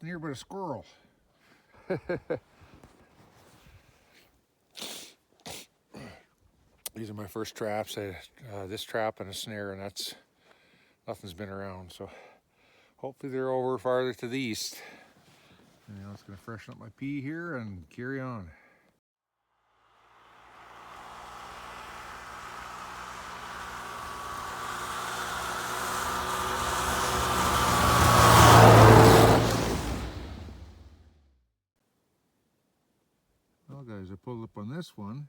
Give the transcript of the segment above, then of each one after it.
here but a squirrel. These are my first traps. This trap and a snare, and nothing's been around. So hopefully they're over farther to the east. And, you know, it's going to freshen up my pea here and carry on. Well, guys, I pulled up on this one.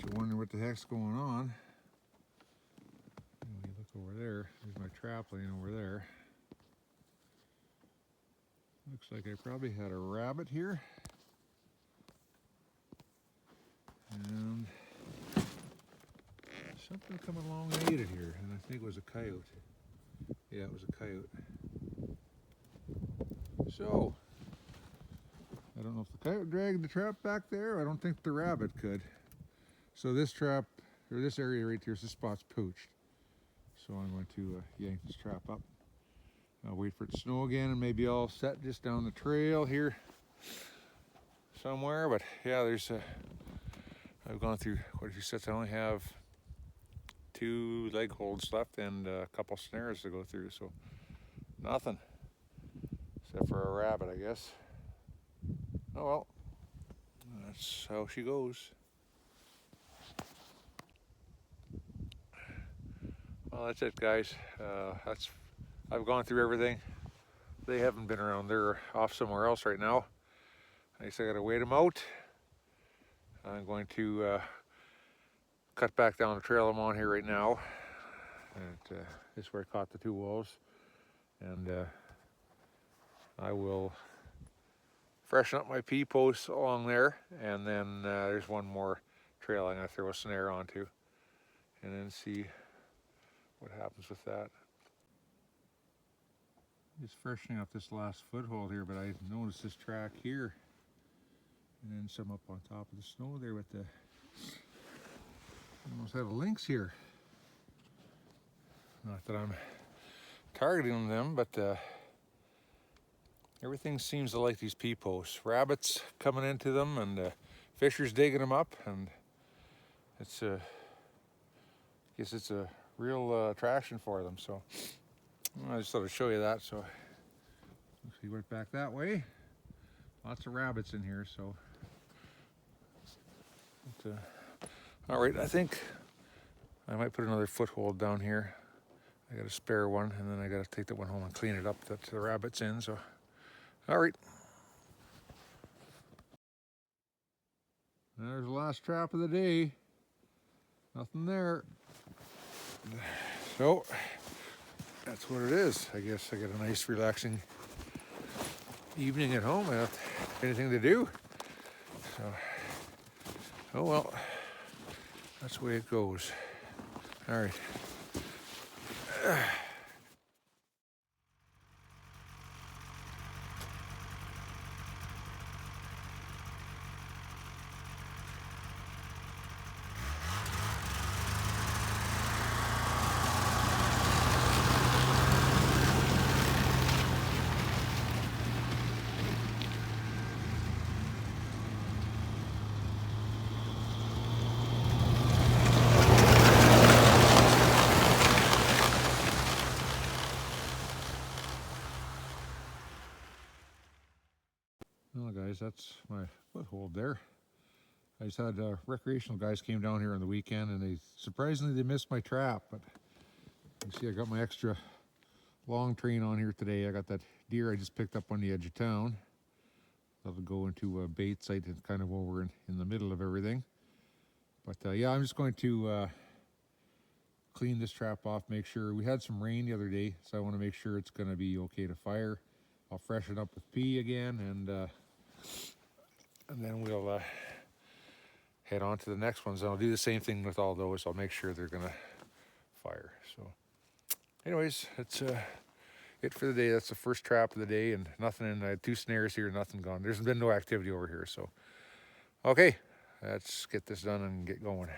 You're wondering what the heck's going on. When you look over there, there's my trap laying over there. Looks like I probably had a rabbit here. And something coming along and ate it here, and I think it was a coyote. Yeah, it was a coyote. So, I don't know if the coyote dragged the trap back there. I don't think the rabbit could. So this trap, or this area right here, this spot's pooched. So I'm going to yank this trap up. I'll wait for it to snow again, and maybe I'll set just down the trail here somewhere. But yeah, I've gone through quite a few sets. I only have 2 leg holds left and a couple snares to go through. So nothing, except for a rabbit, I guess. Oh well, that's how she goes. Well, that's it, guys. I've gone through everything. They haven't been around. They're off somewhere else right now. I guess I gotta wait them out. I'm going to cut back down the trail I'm on here right now. And this is where I caught the 2 wolves. And I will freshen up my pea posts along there. And then there's one more trail I'm gonna throw a snare onto. And then see what happens with that. Just freshening up this last foothold here, but I noticed this track here, and then some up on top of the snow there with the, almost have a lynx here. Not that I'm targeting them, but everything seems to like these pea posts. Rabbits coming into them, and fishers digging them up, and it's I guess it's a real attraction for them. So I just thought I'd show you that. So if you went back that way, lots of rabbits in here. So all right, I think I might put another foothold down here. I got a spare one, and then I got to take that one home and clean it up that the rabbit's in. So all right, there's the last trap of the day. Nothing there. So that's what it is. I guess I got a nice relaxing evening at home. I don't have anything to do. So, oh well, that's the way it goes. All right. Well, guys, that's my foothold there. I just had recreational guys came down here on the weekend, and they missed my trap. But you see, I got my extra long train on here today. I got that deer I just picked up on the edge of town. That'll go into a bait site and kind of over in the middle of everything. But yeah, I'm just going to clean this trap off, make sure. We had some rain the other day, so I want to make sure it's going to be okay to fire. I'll freshen up with pea again, and then we'll head on to the next ones. And I'll do the same thing with all those. I'll make sure they're gonna fire. So anyways, that's it for the day. That's the first trap of the day, and nothing in. I had 2 snares here, nothing gone. There's been no activity over here. So okay, let's get this done and get going.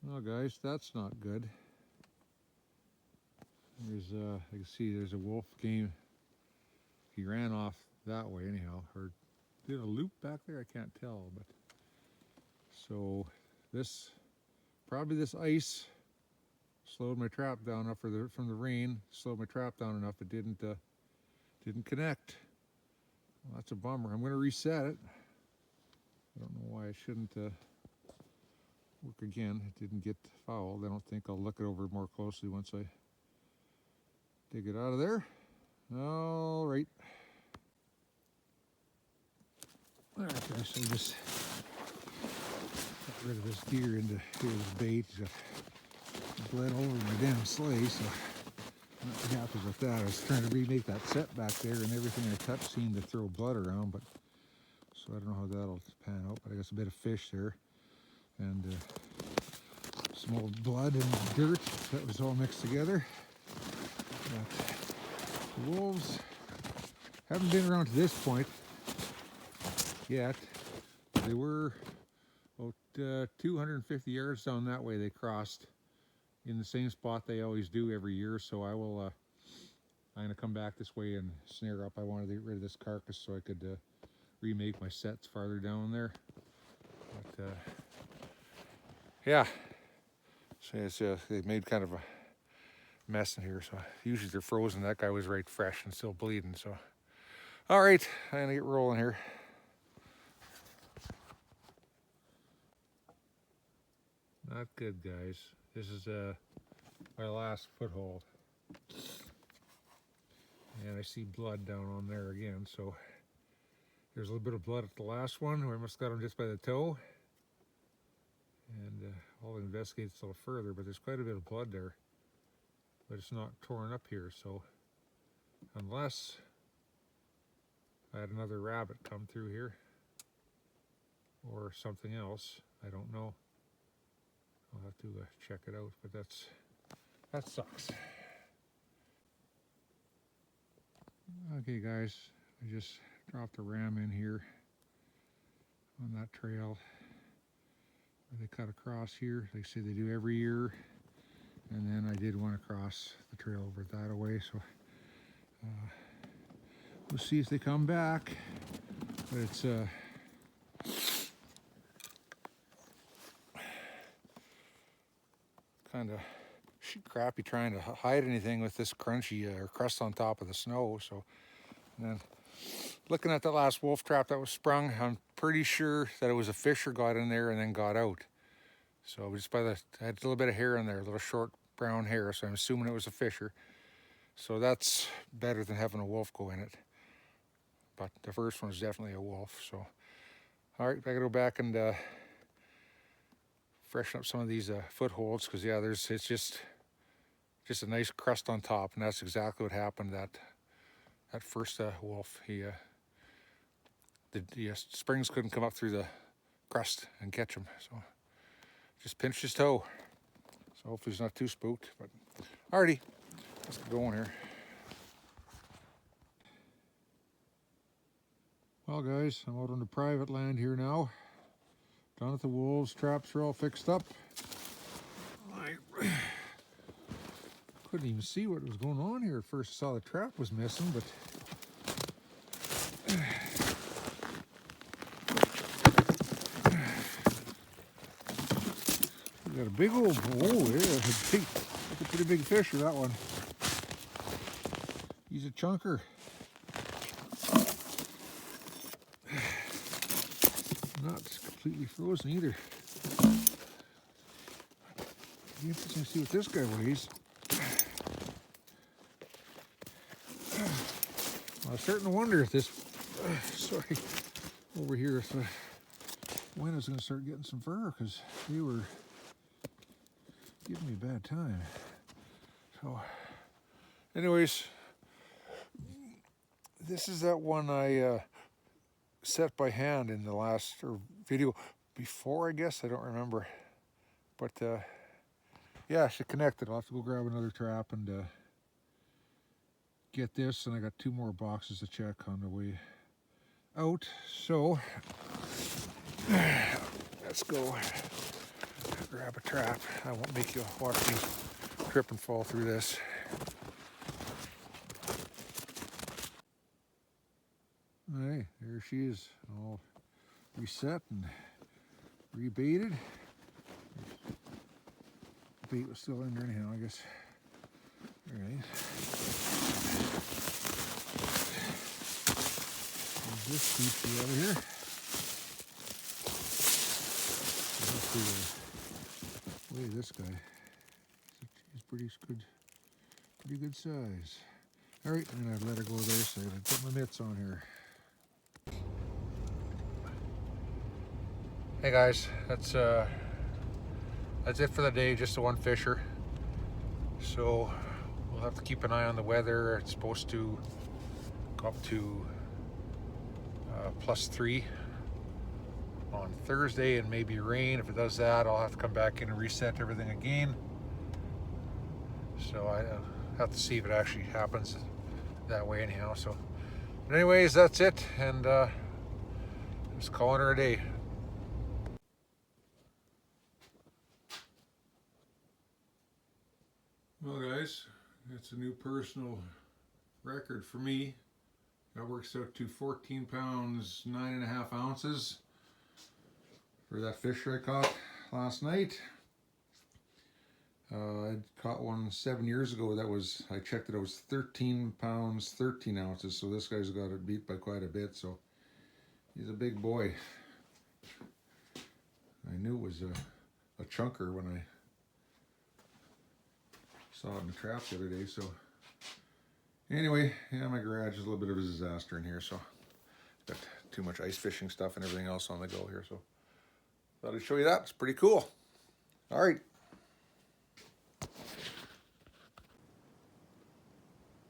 Well, guys, that's not good. There's I can see there's a wolf game. He ran off that way anyhow, or did a loop back there, I can't tell. But so this, probably this ice slowed my trap down enough from the rain, slowed my trap down enough it didn't connect. Well, that's a bummer. I'm going to reset it. I don't know why I shouldn't work again. It didn't get fouled. I don't think I'll look it over more closely once I dig it out of there. All right. All right, guys, so just got rid of this deer into here, this bait. He's got bled all over my damn sleigh, so I'm not too happy with that. I was trying to remake that set back there, and everything I touched seemed to throw blood around, but so I don't know how that'll pan out, but I got a bit of fish there, and some old blood and dirt that was all mixed together. But the wolves haven't been around to this point yet. They were about 250 yards down that way. They crossed in the same spot they always do every year, so I will I'm going to come back this way and snare up. I wanted to get rid of this carcass so I could remake my sets farther down there. But yeah, so it's, they made kind of a mess in here, so usually they're frozen. That guy was right fresh and still bleeding. So all right, I'm gonna get rolling here. Not good, guys. This is my last foothold, and I see blood down on there again. So there's a little bit of blood at the last one, where I must have got him just by the toe. And I'll investigate this a little further, but there's quite a bit of blood there, but it's not torn up here. So unless I had another rabbit come through here or something else, I don't know. I'll have to check it out, but that sucks. Okay, guys, I just dropped a ram in here on that trail. They cut across here. They say they do every year, and then I did one across the trail over that away. So we'll see if they come back. But it's kind of crappy trying to hide anything with this crunchy crust on top of the snow. So, and then looking at the last wolf trap that was sprung, I'm pretty sure that it was a fisher got in there and then got out. So just by I had a little bit of hair in there, a little short brown hair, so I'm assuming it was a fisher. So that's better than having a wolf go in it. But the first one is definitely a wolf. So, all right, I gotta go back and freshen up some of these footholds, because yeah, it's just a nice crust on top, and that's exactly what happened that first wolf. The springs couldn't come up through the crust and catch him, so just pinched his toe. So hopefully he's not too spooked. But alrighty, let's get going here. Well, guys, I'm out on the private land here now. Down at the wolves, traps are all fixed up. I couldn't even see what was going on here at first. I saw the trap was missing, but we got a big old that's a pretty big fisher, that one. He's a chunker. Not completely frozen either. Be interesting to see what this guy weighs. I was starting to wonder if this, over here, if the wind was going to start getting some fur, because they were giving me a bad time. So, anyways, this is that one I set by hand in the last video before, I guess. I don't remember. But yeah, I should connect it. I'll have to go grab another trap and get this, and I got 2 more boxes to check on the way out. So let's go grab a trap. I won't make you watch me trip and fall through this. there she is, all reset and rebaited. The bait was still in there anyhow, I guess. All right. There's this species out of here. Let's see the weight of this guy. He's pretty good size. All right, I'm gonna let her go there so I gotta put my mitts on here. Hey guys, that's it for the day, just the one fisher. So we'll have to keep an eye on the weather. It's supposed to go up to +3 on Thursday and maybe rain. If it does that, I'll have to come back in and reset everything again. So I have to see if it actually happens that way anyhow. So, but anyways, that's it, and just calling her a day. Well guys, it's a new personal record for me. That works out to 14 pounds, 9.5 ounces for that fish I caught last night. I caught one 7 years ago that was, I checked it, it was 13 pounds, 13 ounces. So this guy's got it beat by quite a bit. So he's a big boy. I knew it was a chunker when I saw it in the trap the other day. So anyway, yeah, my garage is a little bit of a disaster in here, so got too much ice fishing stuff and everything else on the go here, so thought I'd show you that. It's pretty cool. All right.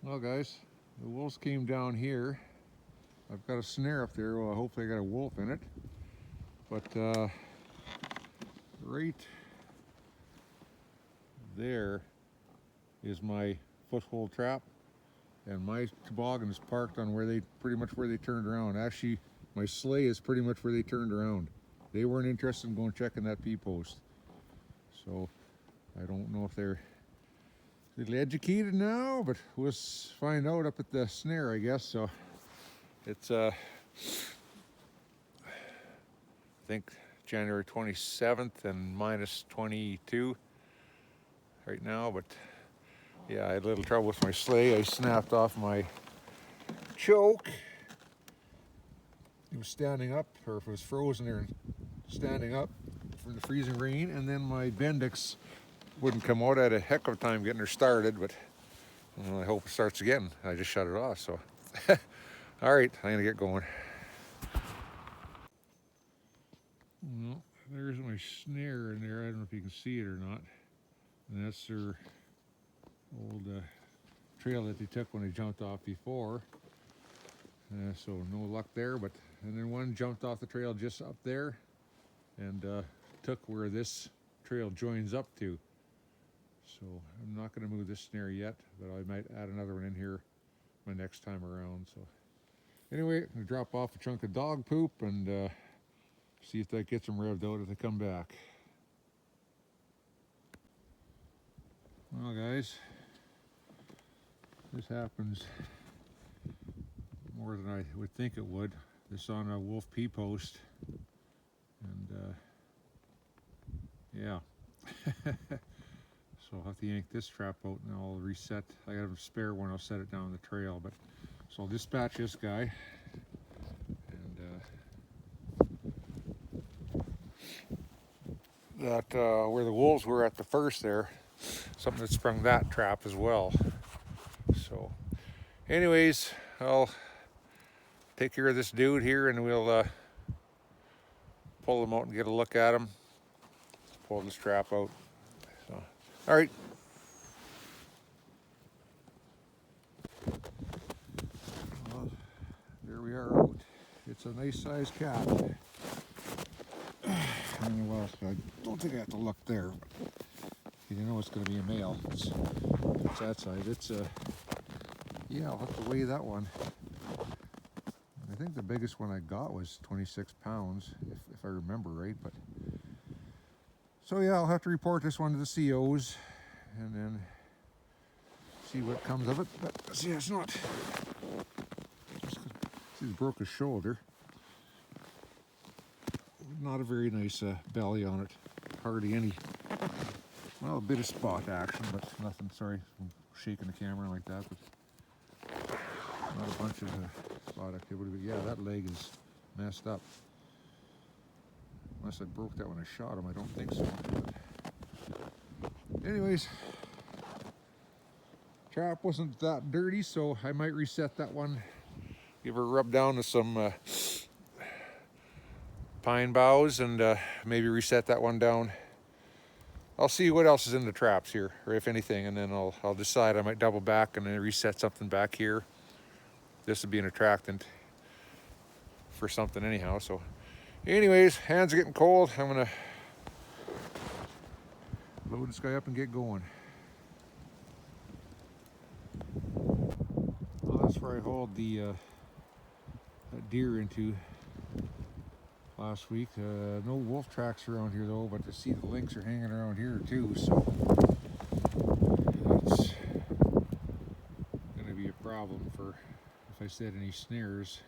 Well guys, the wolves came down here. I've got a snare up there. Well, hopefully I got a wolf in it. But right there is my foothold trap, and my toboggan is parked on where they pretty much turned around. Actually, my sleigh is pretty much where they turned around. They weren't interested in going checking that P-post. So I don't know if they're a little educated now, but we'll find out up at the snare, I guess. So it's I think January 27th and -22 right now, but yeah, I had a little trouble with my sleigh. I snapped off my choke. It was standing up, or if it was frozen there and standing up from the freezing rain, and then my Bendix wouldn't come out. I had a heck of a time getting her started, but well, I hope it starts again. I just shut it off, so. All right, I'm gonna get going. Well, there's my snare in there. I don't know if you can see it or not. And that's their old trail that they took when they jumped off before. So no luck there, but and then one jumped off the trail just up there and took where this trail joins up to. So I'm not going to move this snare yet, but I might add another one in here my next time around. So anyway, I'm going to drop off a chunk of dog poop and see if that gets them revved out if they come back. Well guys, this happens more than I would think it would. This on a wolf P-post, and yeah. So I'll have to yank this trap out and I'll reset. I got a spare one, I'll set it down the trail, but so I'll dispatch this guy and that where the wolves were at the first there, something that sprung that trap as well. So anyways, I'll take care of this dude here and we'll pull him out and get a look at him. Pull this trap out. So, all right. Well, there we are out. It's a nice sized cat. Well, I don't think I have to look there. You know it's going to be a male. It's that side. It's yeah, I'll have to weigh that one. I think the biggest one I got was 26 pounds, if I remember right. But so yeah, I'll have to report this one to the COs and then see what comes of it. But see, it's not. See, he broke his shoulder. not a very nice belly on it. Hardly any, well, a bit of spot action, but nothing. Sorry, I'm shaking the camera like that, but not a bunch of spot activity. But yeah, that leg is messed up. Unless I broke that when I shot him, I don't think so. But anyways, trap wasn't that dirty, so I might reset that one. Give her a rub down with some pine boughs and maybe reset that one down. I'll see what else is in the traps here, or if anything, and then I'll decide. I might double back and then reset something back here. This would be an attractant for something anyhow. So anyways, hands are getting cold. I'm gonna load this guy up and get going. Well, that's where I hauled the that deer into last week. No wolf tracks around here though, but to see the lynx are hanging around here too, so that's gonna be a problem for if I set any snares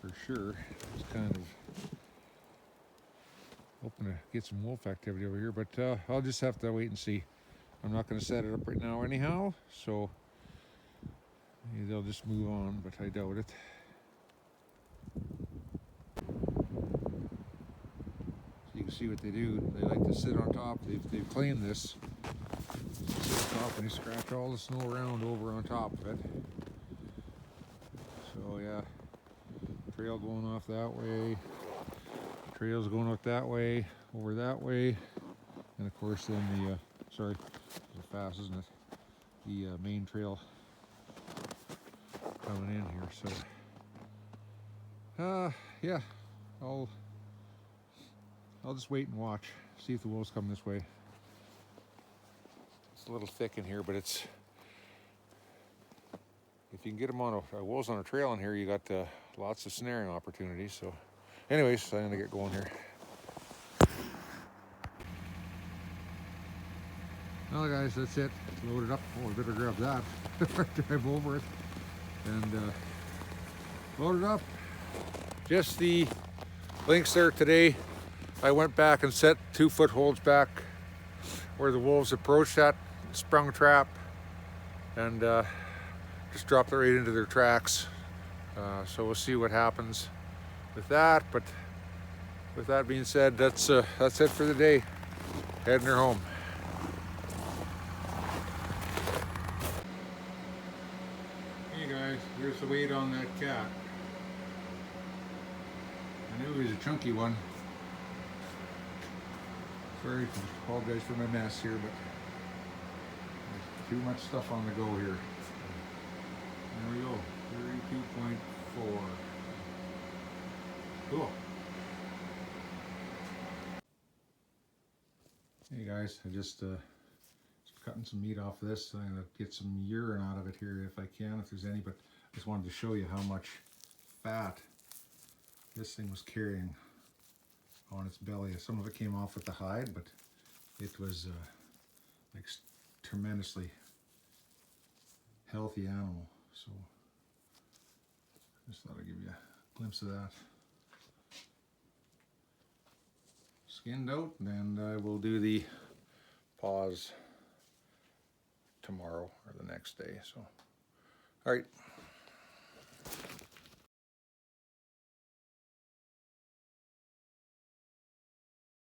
for sure. It's kind of hoping to get some wolf activity over here, but I'll just have to wait and see. I'm not going to set it up right now anyhow, so maybe they'll just move on, but I doubt it. So you can see what they do. They like to sit on top. They've claimed this. Sit on top and they scratch all the snow around over on top of it. So yeah, trail going off that way. Trails going out that way, over that way, and of course then the sorry, it's fast, isn't it? The main trail coming in here. So yeah, I'll just wait and watch, see if the wolves come this way. It's a little thick in here, but it's, if you can get them on wolves on a trail in here, you got lots of snaring opportunities. So anyways, I'm gonna get going here. Well guys, that's it. It's loaded up. Oh, I better grab that. Drive over it. And loaded up. Just the lynx there today. I went back and set 2 footholds back where the wolves approached that sprung trap, and just dropped it right into their tracks. So we'll see what happens with that. But with that being said, that's it for the day. Heading her home. Hey guys, here's the weight on that cat. I knew he was a chunky one. Sorry, apologize for my mess here, but there's too much stuff on the go here. There we go, 32.4. Cool. Hey guys, I just cutting some meat off of this. I'm gonna get some urine out of it here if I can, if there's any, but I just wanted to show you how much fat this thing was carrying on its belly. Some of it came off with the hide, but it was like tremendously healthy animal. So just thought I'd give you a glimpse of that. Skinned out, and I will do the paws tomorrow or the next day. So, all right.